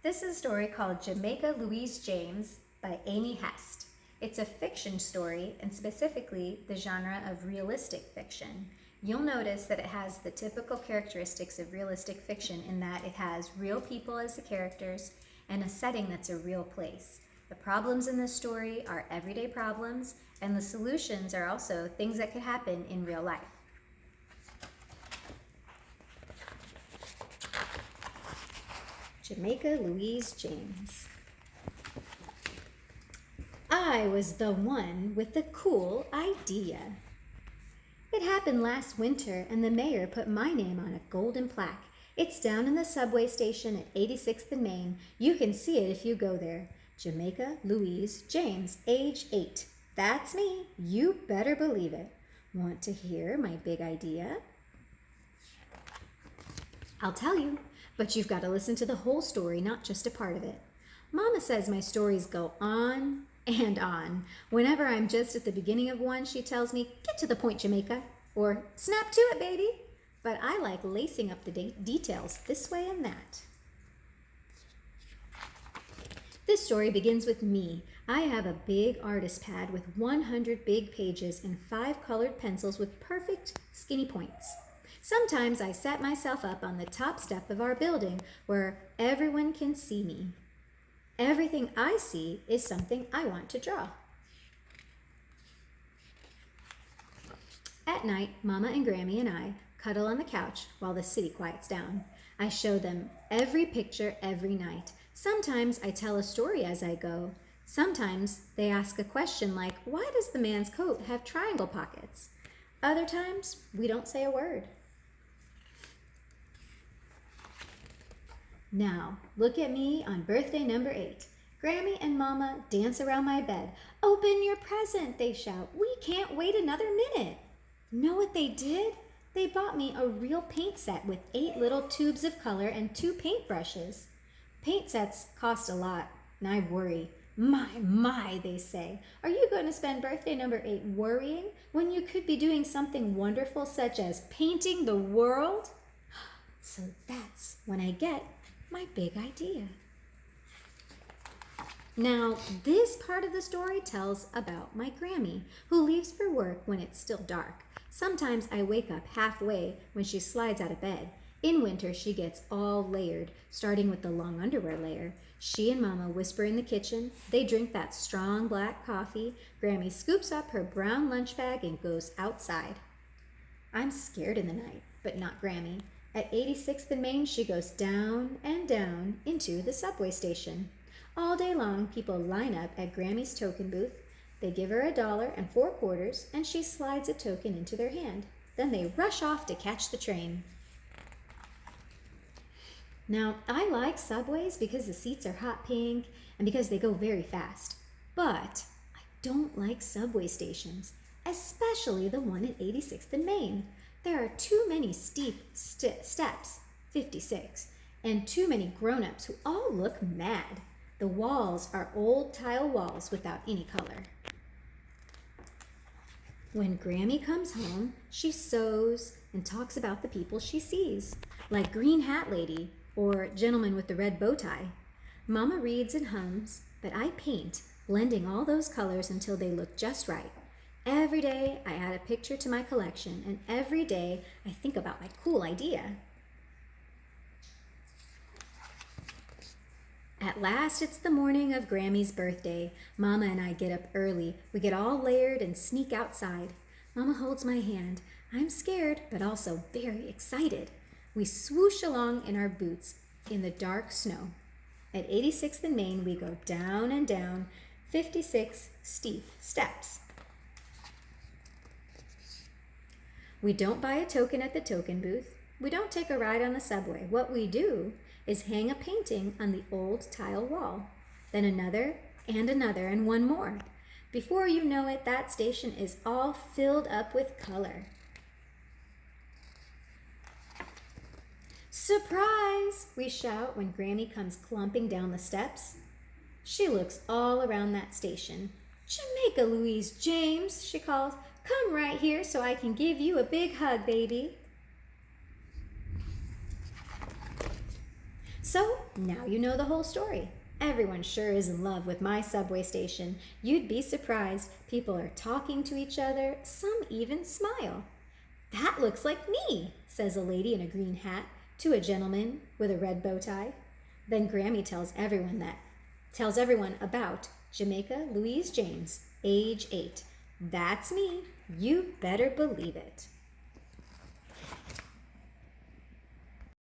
This is a story called Jamaica, Louise, James by Amy Hest. It's a fiction story, and specifically the genre of realistic fiction. You'll notice that it has the typical characteristics of realistic fiction in that it has real people as the characters and a setting that's a real place. The problems in this story are everyday problems, and the solutions are also things that could happen in real life. Jamaica, Louise, James. I was the one with the cool idea. It happened last winter, and the mayor put my name on a golden plaque. It's down in the subway station at 86th and Main. You can see it if you go there. Jamaica, Louise, James, age 8. That's me. You better believe it. Want to hear my big idea? I'll tell you, but you've got to listen to the whole story, not just a part of it. Mama says my stories go on and on. Whenever I'm just at the beginning of one, she tells me, "Get to the point, Jamaica," or "Snap to it, baby." But I like lacing up the details this way and that. This story begins with me. I have a big artist pad with 100 big pages and 5 colored pencils with perfect skinny points. Sometimes I set myself up on the top step of our building where everyone can see me. Everything I see is something I want to draw. At night, Mama and Grammy and I cuddle on the couch while the city quiets down. I show them every picture every night. Sometimes I tell a story as I go. Sometimes they ask a question like, "Why does the man's coat have triangle pockets?" Other times, we don't say a word. Now, look at me on birthday number 8. Grammy and Mama dance around my bed. "Open your present," they shout. "We can't wait another minute." Know what they did? They bought me a real paint set with 8 little tubes of color and 2 paintbrushes. Paint sets cost a lot, and I worry. My, they say. "Are you going to spend birthday number 8 worrying when you could be doing something wonderful such as painting the world?" So that's when I get my big idea. Now, this part of the story tells about my Grammy, who leaves for work when it's still dark. Sometimes I wake up halfway when she slides out of bed. In winter, she gets all layered, starting with the long underwear layer. She and Mama whisper in the kitchen. They drink that strong black coffee. Grammy scoops up her brown lunch bag and goes outside. I'm scared in the night, but not Grammy. At 86th and Main, she goes down and down into the subway station. All day long, people line up at Grammy's token booth. They give her $1.04, and she slides a token into their hand. Then they rush off to catch the train. Now, I like subways because the seats are hot pink and because they go very fast. But I don't like subway stations, especially the one at 86th and Main. There are too many steep steps, 56, and too many grown-ups who all look mad. The walls are old tile walls without any color. When Grammy comes home, she sews and talks about the people she sees, like Green Hat Lady or Gentleman with the Red Bow Tie. Mama reads and hums, but I paint, blending all those colors until they look just right. Every day I add a picture to my collection, and every day I think about my cool idea. At last, it's the morning of Grammy's birthday. Mama and I get up early. We get all layered and sneak outside. Mama holds my hand. I'm scared, but also very excited. We swoosh along in our boots in the dark snow. At 86th and Main, we go down and down 56 steep steps. We don't buy a token at the token booth. We don't take a ride on the subway. What we do is hang a painting on the old tile wall, then another, and one more. Before you know it, that station is all filled up with color. "Surprise!" we shout when Grammy comes clumping down the steps. She looks all around that station. "Jamaica, Louise, James," she calls. "Come right here so I can give you a big hug, baby." So now you know the whole story. Everyone sure is in love with my subway station. You'd be surprised. People are talking to each other. Some even smile. That looks like me, says a lady in a green hat to a gentleman with a red bow tie. Then Grammy tells everyone about Jamaica Louise James, age 8. That's me. You better believe it.